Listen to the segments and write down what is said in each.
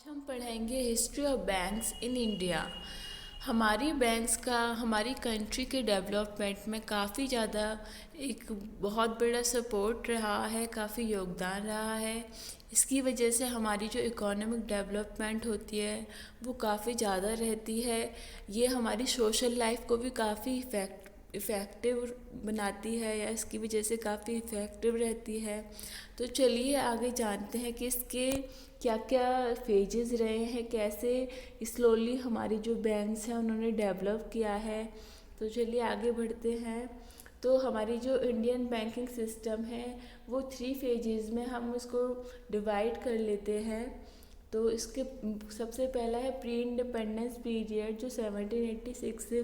हम पढ़ेंगे history of banks in India. हमारी बैंक्स का हमारी कंट्री के डेवलपमेंट में काफ़ी ज़्यादा एक बहुत बड़ा सपोर्ट रहा है, काफ़ी योगदान रहा है। इसकी वजह से हमारी जो इकोनॉमिक डेवलपमेंट होती है वो काफ़ी ज़्यादा रहती है। ये हमारी सोशल लाइफ को भी काफ़ी इफ़ेक्टिव बनाती है या इसकी वजह से काफ़ी इफ़ेक्टिव रहती है। तो चलिए आगे जानते हैं कि इसके क्या क्या फेजेस रहे हैं, कैसे स्लोली हमारी जो बैंक्स हैं उन्होंने डेवलप किया है। तो चलिए आगे बढ़ते हैं। तो हमारी जो इंडियन बैंकिंग सिस्टम है वो 3 फेजेस में हम उसको डिवाइड कर लेते हैं। तो इसके सबसे पहला है प्री इंडिपेंडेंस पीरियड जो 1786 से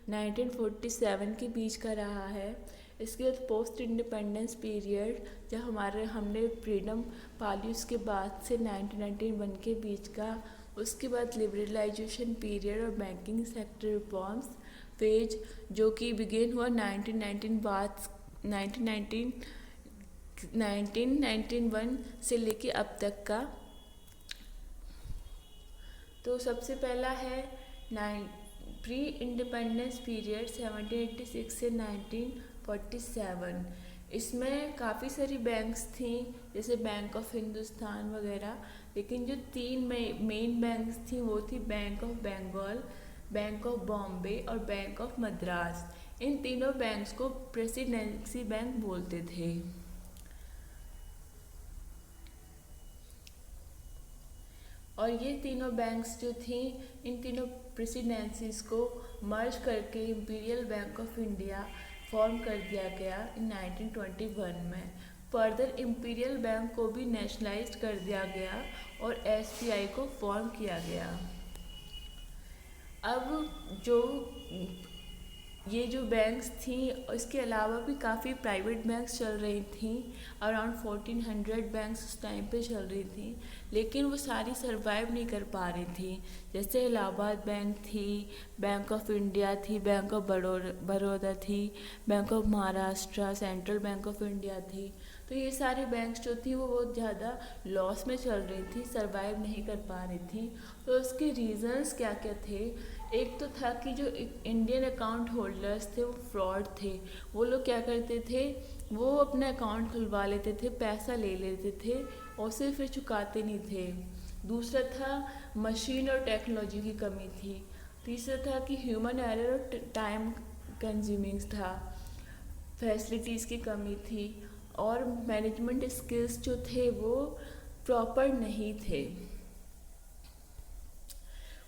1947 के बीच का रहा है। इसके बाद पोस्ट इंडिपेंडेंस पीरियड जब हमने फ्रीडम पाली उसके बाद से 1991 के बीच का। उसके बाद लिबरलाइजेशन पीरियड और बैंकिंग सेक्टर रिफॉर्म्स फेज जो कि बिगिन हुआ 1919 बाद 1919 1991 से लेके अब तक का। तो सबसे पहला है प्री इंडिपेंडेंस पीरियड 1786 से 1947। इसमें काफ़ी सारी बैंक्स थी जैसे बैंक ऑफ हिंदुस्तान वगैरह, लेकिन जो 3 मेन बैंक्स थी वो थी bank of Bengal, bank of Bombay और बैंक ऑफ मद्रास। इन तीनों बैंक्स को प्रेसिडेंसी बैंक बोलते थे। और ये तीनों बैंक्स जो थी इन तीनों प्रेसिडेंसीज को मर्ज करके imperial bank of India form कर दिया गया इन 1921 में। फर्दर इंपीरियल बैंक को भी नेशनलाइज्ड कर दिया गया और एसबीआई को फॉर्म किया गया। अब ये जो बैंक्स थी इसके अलावा भी काफ़ी प्राइवेट बैंक्स चल रही थी। अराउंड 1400 बैंक्स उस टाइम पे चल रही थी, लेकिन वो सारी सरवाइव नहीं कर पा रही थी। जैसे इलाहाबाद बैंक थी, बैंक ऑफ इंडिया थी, बैंक ऑफ बड़ौदा थी, bank of Maharashtra, central bank of India थी। तो ये सारी बैंक्स जो थी वो बहुत ज़्यादा लॉस में चल रही थी, सरवाइव नहीं कर पा रही थी। तो उसके रीज़न्स क्या क्या थे? एक तो था कि जो इंडियन अकाउंट होल्डर्स थे वो फ्रॉड थे। वो लोग क्या करते थे, वो अपना अकाउंट खुलवा लेते थे, पैसा ले लेते थे और उसे फिर चुकाते नहीं थे। दूसरा था मशीन और टेक्नोलॉजी की कमी थी। तीसरा था कि ह्यूमन एरर और टाइम कंज्यूमिंग था। फैसिलिटीज़ की कमी थी और मैनेजमेंट स्किल्स जो थे वो प्रॉपर नहीं थे।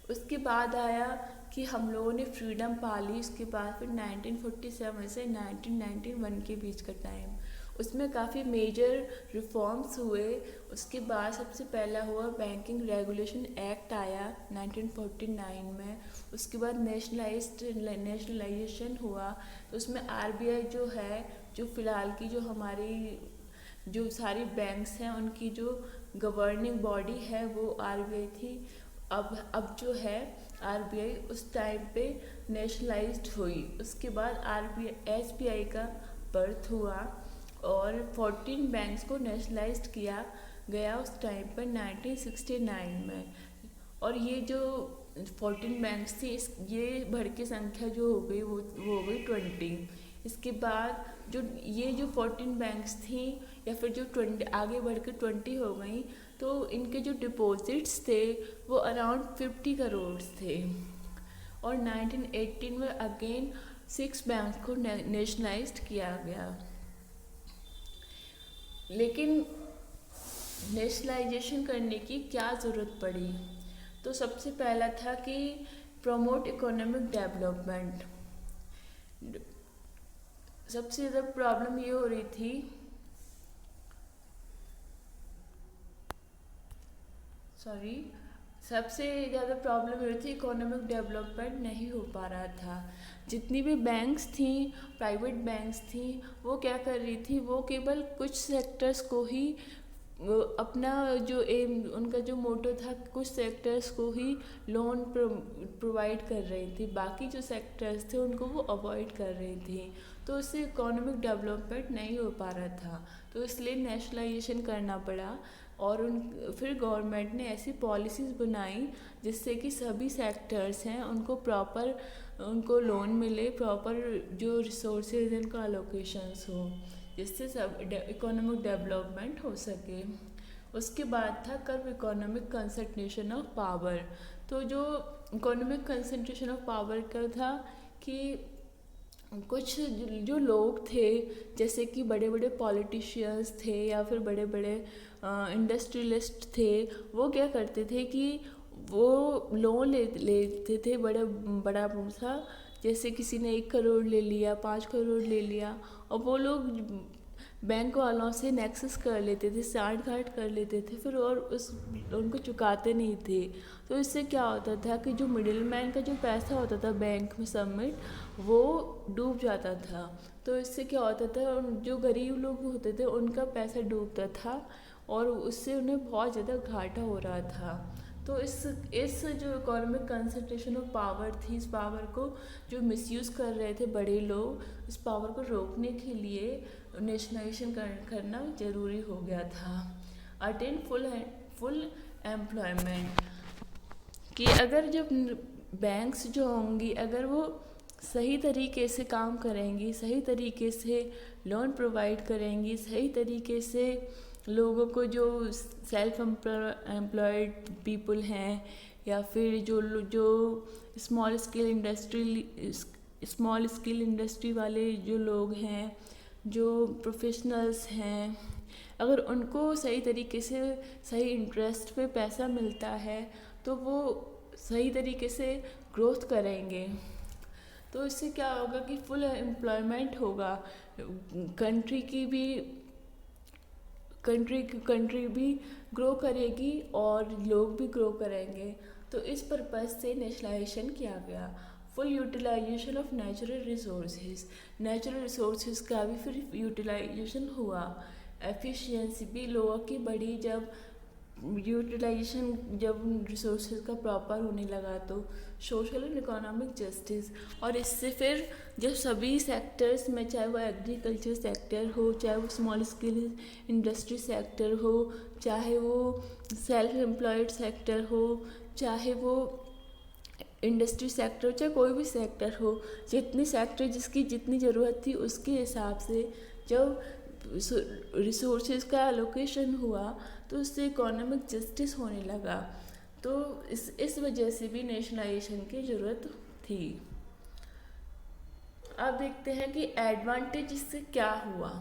उसके बाद आया कि हम लोगों ने फ्रीडम पाली। उसके बाद फिर 1947 से 1991 के बीच का टाइम, उसमें काफ़ी मेजर रिफॉर्म्स हुए। उसके बाद सबसे पहला हुआ बैंकिंग रेगुलेशन एक्ट आया 1949 में। उसके बाद नेशनलाइजेशन हुआ। तो उसमें आरबीआई जो है, जो फ़िलहाल की जो हमारी जो सारी बैंक्स हैं उनकी जो गवर्निंग बॉडी है वो आरबीआई थी। अब जो है आरबीआई उस टाइम पे नेशनलाइज्ड हुई। उसके बाद एसबीआई का बर्थ हुआ और 14 बैंक्स को नेशनलाइज्ड किया गया उस टाइम पर 1969 में। और ये जो 14 बैंक्स थी ये बढ़ के संख्या जो हो गई वो हो गई 20। इसके बाद जो ये जो 14 बैंक्स थी या फिर जो 20 आगे बढ़ के 20 हो गई, तो इनके जो डिपॉजिट्स थे वो अराउंड 50 करोड़ थे। और 1918 में अगेन 6 बैंक्स को नेशनलाइज्ड किया गया। लेकिन नेशनलाइजेशन करने की क्या ज़रूरत पड़ी? तो सबसे पहला था कि प्रमोट इकोनॉमिक डेवलपमेंट। सबसे ज़्यादा प्रॉब्लम ये हो रही थी, सबसे ज़्यादा प्रॉब्लम ये थी इकोनॉमिक डेवलपमेंट नहीं हो पा रहा था। जितनी भी बैंक्स थी, प्राइवेट बैंक्स थी, वो क्या कर रही थी, वो केवल कुछ सेक्टर्स को ही अपना जो एम उनका जो मोटो था कुछ सेक्टर्स को ही लोन प्रोवाइड कर रही थी, बाकी जो सेक्टर्स थे उनको वो अवॉइड कर रही थी। तो उससे इकोनॉमिक डेवलपमेंट नहीं हो पा रहा था, तो इसलिए नेशनलाइजेशन करना पड़ा। और उन फिर गवर्नमेंट ने ऐसी पॉलिसीज़ बनाई जिससे कि सभी सेक्टर्स हैं उनको प्रॉपर उनको लोन मिले, प्रॉपर जो रिसोर्सेज इनका अलोकेशंस हो, जिससे सब इकोनॉमिक डेवलपमेंट हो सके। उसके बाद था curve economic concentration of power. तो जो इकोनॉमिक कंसंट्रेशन ऑफ पावर का था कि कुछ जो लोग थे, जैसे कि बड़े बड़े पॉलिटिशियंस थे या फिर बड़े बड़े इंडस्ट्रियलिस्ट थे, वो क्या करते थे कि वो लोन लेते थे बड़ा सा, जैसे किसी ने 1 करोड़ ले लिया, 5 करोड़ ले लिया, और वो लोग बैंक वालों से नेक्सस कर लेते थे, साठ गांठ कर लेते थे फिर, और उस उनको चुकाते नहीं थे। तो इससे क्या होता था कि जो मिडिल मैन का जो पैसा होता था बैंक में सबमिट, वो डूब जाता था। तो इससे क्या होता था, जो गरीब लोग होते थे उनका पैसा डूबता था और उससे उन्हें बहुत ज़्यादा घाटा हो रहा था। तो इस जो इकोनॉमिक कंसंट्रेशन ऑफ पावर थी, इस पावर को जो मिसयूज़ कर रहे थे बड़े लोग, इस पावर को रोकने के लिए नेशनलाइजेशन करना ज़रूरी हो गया था। अटेन फुल एम्प्लॉयमेंट, कि अगर जब बैंक्स जो होंगी अगर वो सही तरीके से काम करेंगी, सही तरीके से लोन प्रोवाइड करेंगी, सही तरीके से लोगों को जो सेल्फ एम्प्लॉयड पीपल हैं या फिर जो स्मॉल स्किल इंडस्ट्री वाले जो लोग हैं, जो प्रोफेशनल्स हैं, अगर उनको सही तरीके से सही इंटरेस्ट पे पैसा मिलता है तो वो सही तरीके से ग्रोथ करेंगे। तो इससे क्या होगा कि फुल एम्प्लॉयमेंट होगा, कंट्री भी ग्रो करेगी और लोग भी ग्रो करेंगे। तो इस पर्पज़ से नेशनलाइजेशन किया गया। Full utilization of natural resources का भी फिर यूटिलाइजेशन हुआ। एफिशिएंसी भी लोगों की बढ़ी, जब यूटिलाइजेशन जब रिसोर्सेज का प्रॉपर होने लगा। तो सोशल एंड इकोनॉमिक जस्टिस, और इससे फिर जब सभी सेक्टर्स में, चाहे वो एग्रीकल्चर सेक्टर हो, चाहे वो स्मॉल स्केल इंडस्ट्री सेक्टर हो, चाहे वो सेल्फ एम्प्लॉयड सेक्टर हो, चाहे वो इंडस्ट्री सेक्टर, चाहे कोई भी सेक्टर हो, जितनी सेक्टर जिसकी जितनी ज़रूरत थी उसके हिसाब से जब रिसोर्सेज का एलोकेशन हुआ तो उससे इकोनॉमिक जस्टिस होने लगा। तो इस वजह से भी नेशनलाइजेशन की ज़रूरत थी। अब देखते हैं कि एडवांटेज इससे क्या हुआ।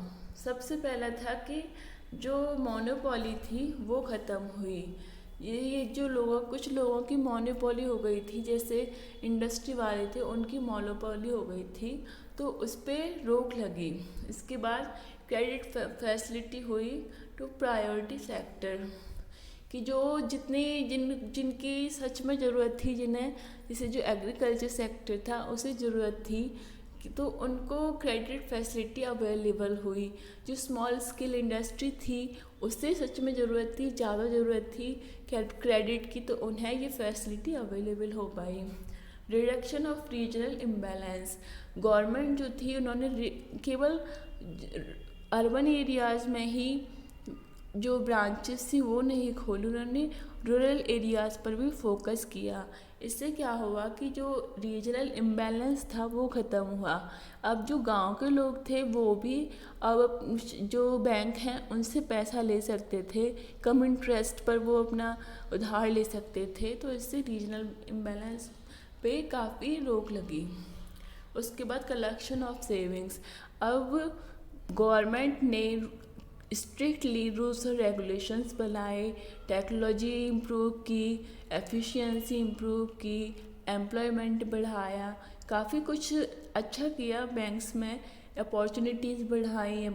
सबसे पहला था कि जो मोनोपोली थी वो ख़त्म हुई। ये जो कुछ लोगों की मोनोपोली हो गई थी, जैसे इंडस्ट्री वाले थे उनकी मोनोपोली हो गई थी, तो उस पर रोक लगी। इसके बाद क्रेडिट फैसिलिटी हुई टू प्रायोरिटी सेक्टर, कि जो जिनकी सच में ज़रूरत थी, जिन्हें जैसे जो एग्रीकल्चर सेक्टर था उसे ज़रूरत थी, तो उनको क्रेडिट फैसिलिटी अवेलेबल हुई। जो स्मॉल स्केल इंडस्ट्री थी उससे सच में ज़रूरत थी, ज़्यादा ज़रूरत थी क्रेडिट की, तो उन्हें ये फैसिलिटी अवेलेबल हो पाई। Reduction of regional imbalance, government जो थी उन्होंने केवल अर्बन एरियाज़ में ही जो ब्रांचेस थी वो नहीं खोली, उन्होंने रूरल एरियाज़ पर भी फोकस किया। इससे क्या हुआ कि जो रीजनल इम्बैलेंस था वो ख़त्म हुआ। अब जो गांव के लोग थे वो भी अब जो बैंक हैं उनसे पैसा ले सकते थे, कम इंटरेस्ट पर वो अपना उधार ले सकते थे, तो इससे रीजनल इम्बैलेंस पे काफ़ी रोक लगी। उसके बाद कलेक्शन ऑफ सेविंग्स, अब गवर्नमेंट ने स्ट्रिक्टली रूल्स और रेगुलेशंस बनाए, टेक्नोलॉजी इम्प्रूव की, एफिशिएंसी इम्प्रूव की, एम्प्लॉयमेंट बढ़ाया, काफ़ी कुछ अच्छा किया बैंक्स में, अपॉर्चुनिटीज़ बढ़ाई।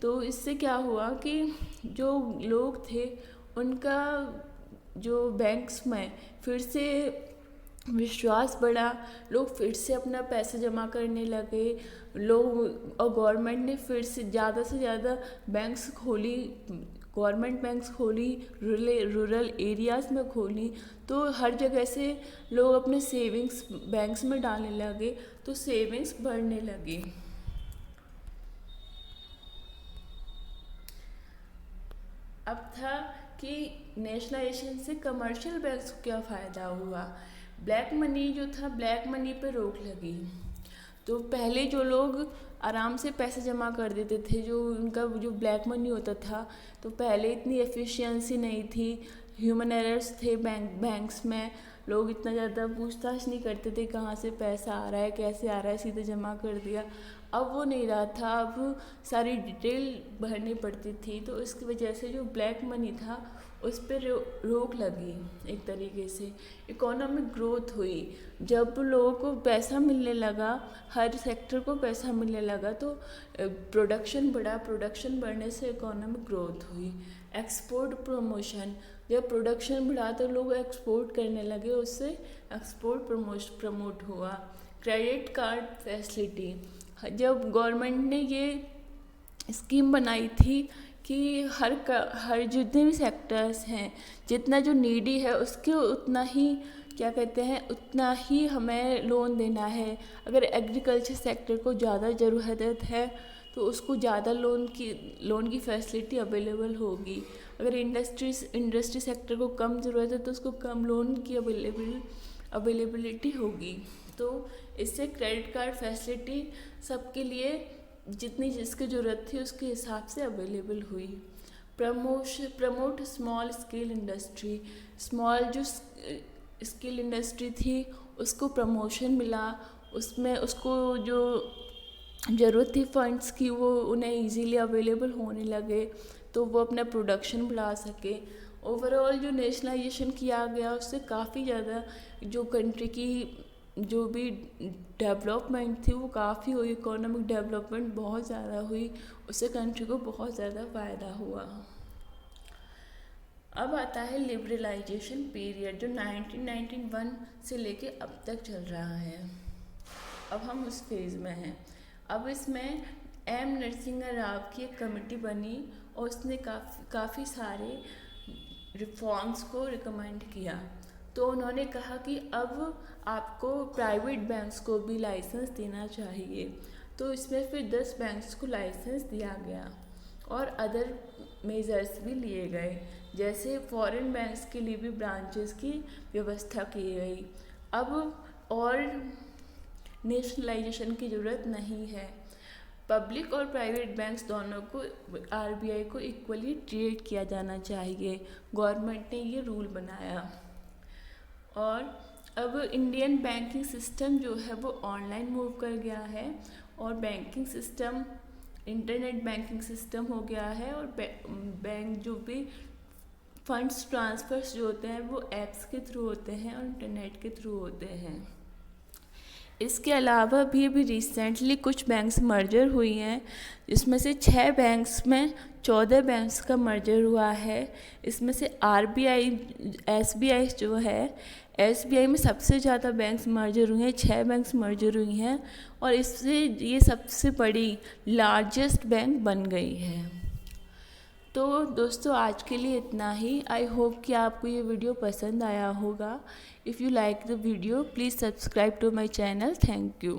तो इससे क्या हुआ कि जो लोग थे उनका जो बैंक्स में फिर से विश्वास बढ़ा, लोग फिर से अपना पैसा जमा करने लगे लोग, और गवर्नमेंट ने फिर से ज़्यादा बैंक्स खोली, गवर्नमेंट बैंक्स खोली, रूरल एरियाज़ में खोली, तो हर जगह से लोग अपने सेविंग्स बैंक्स में डालने लगे, तो सेविंग्स बढ़ने लगी। अब था कि नेशनलाइजेशन से कमर्शियल बैंक्स को क्या फ़ायदा हुआ। ब्लैक मनी जो था, ब्लैक मनी पे रोक लगी। तो पहले जो लोग आराम से पैसे जमा कर देते थे, जो उनका जो ब्लैक मनी होता था, तो पहले इतनी एफिशिएंसी नहीं थी, ह्यूमन एरर्स थे बैंक्स में, लोग इतना ज़्यादा पूछताछ नहीं करते थे कहाँ से पैसा आ रहा है, कैसे आ रहा है, सीधे जमा कर दिया। अब वो नहीं रहा था, अब सारी डिटेल भरनी पड़ती थी। तो इसकी वजह से जो ब्लैक मनी था उस पर रोक लगी। एक तरीके से इकोनॉमिक ग्रोथ हुई। जब लोगों को पैसा मिलने लगा, हर सेक्टर को पैसा मिलने लगा, तो प्रोडक्शन बढ़ा, प्रोडक्शन बढ़ने से इकोनॉमिक ग्रोथ हुई। एक्सपोर्ट प्रमोशन, जब प्रोडक्शन बढ़ा तो लोग एक्सपोर्ट करने लगे, उससे एक्सपोर्ट प्रमोट हुआ। क्रेडिट कार्ड फैसिलिटी, जब गवर्नमेंट ने ये स्कीम बनाई थी कि हर जितने भी सेक्टर्स हैं, जितना जो नीडी है उसके उतना ही क्या कहते हैं, उतना ही हमें लोन देना है। अगर एग्रीकल्चर सेक्टर को ज़्यादा ज़रूरत है तो उसको ज़्यादा लोन की फैसिलिटी अवेलेबल होगी। अगर इंडस्ट्री सेक्टर को कम ज़रूरत है तो उसको कम लोन की अवेलेबिलिटी होगी। तो इससे क्रेडिट कार्ड फैसिलिटी सबके लिए जितनी जिसकी ज़रूरत थी उसके हिसाब से अवेलेबल हुई। Promote small scale industry, small जो स्केल इंडस्ट्री थी उसको प्रमोशन मिला, उसमें उसको जो ज़रूरत थी फंड्स की वो उन्हें इजीली अवेलेबल होने लगे, तो वो अपना प्रोडक्शन बढ़ा सके। ओवरऑल जो नेशनलाइजेशन किया गया उससे काफ़ी ज़्यादा जो कंट्री की जो भी डेवलपमेंट थी वो काफ़ी हुई, इकोनॉमिक डेवलपमेंट बहुत ज़्यादा हुई, उससे कंट्री को बहुत ज़्यादा फ़ायदा हुआ। अब आता है लिबरलाइजेशन पीरियड, जो 1991 से लेके अब तक चल रहा है। अब हम उस फेज़ में हैं। अब इसमें एम नरसिंहा राव की एक कमेटी बनी और उसने काफ़ी सारे रिफॉर्म्स को रिकमेंड किया। तो उन्होंने कहा कि अब आपको प्राइवेट बैंक्स को भी लाइसेंस देना चाहिए। तो इसमें फिर 10 बैंक्स को लाइसेंस दिया गया और अदर मेजर्स भी लिए गए, जैसे फॉरेन बैंक्स के लिए भी ब्रांचेस की व्यवस्था की गई। अब और नेशनलाइजेशन की ज़रूरत नहीं है। पब्लिक और प्राइवेट बैंक्स दोनों को आरबीआई को इक्वली ट्रीट किया जाना चाहिए। गवर्नमेंट ने ये रूल बनाया। और अब इंडियन बैंकिंग सिस्टम जो है वो ऑनलाइन मूव कर गया है और banking system internet banking system हो गया है। और बैंक जो भी फंड्स ट्रांसफर्स जो होते हैं वो ऐप्स के थ्रू होते हैं और इंटरनेट के थ्रू होते हैं। इसके अलावा भी अभी रिसेंटली कुछ बैंक्स मर्जर हुई हैं, जिसमें से 6 बैंक्स में 14 बैंक्स का मर्जर हुआ है। इसमें से आरबीआई एसबीआई जो है, एसबीआई में सबसे ज़्यादा बैंक्स मर्जर हुए हैं, 6 बैंक्स मर्जर हुई हैं और इससे ये सबसे बड़ी लार्जेस्ट बैंक बन गई है। तो दोस्तों आज के लिए इतना ही। आई होप कि आपको ये वीडियो पसंद आया होगा। If you like the video please subscribe to my channel. Thank you.